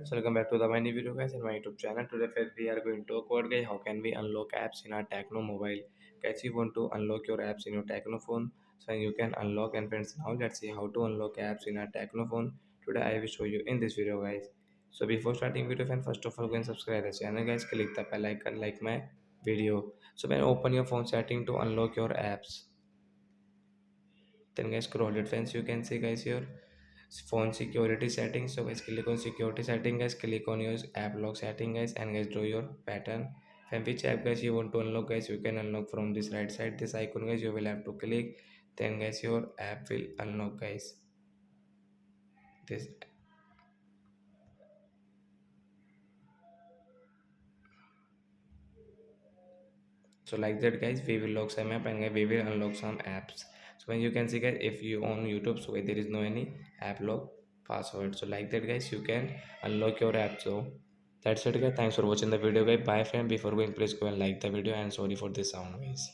friends, welcome back to the my new video guys in my YouTube channel. Today friends, we are going to talk about guys how can we unlock apps in our Tecno mobile. Guys, you want to unlock your apps in your Tecno phone, so you can unlock. And friends, now let's see how to unlock apps in our Tecno phone. Today I will show you in this video guys. So before starting video friends, first of all go and subscribe the channel guys, click the bell icon like my video. So when open your phone setting to unlock your apps, then guys scroll it friends, you can see guys here phone security settings. So guys click on security setting guys, click on your app lock setting guys, and guys draw your pattern. From which app guys you want to unlock guys, you can unlock from this right side, this icon guys, you will have to click. Then guys your app will unlock guys. This, so like that guys, we will lock some app and guys, we will unlock some apps. So when you can see guys, if you on YouTube, so guys, there is no any app lock password. So like that guys, you can unlock your app. So that's it guys, thanks for watching the video guys, bye friend. Before going, please go and like the video, and sorry for this sound guys.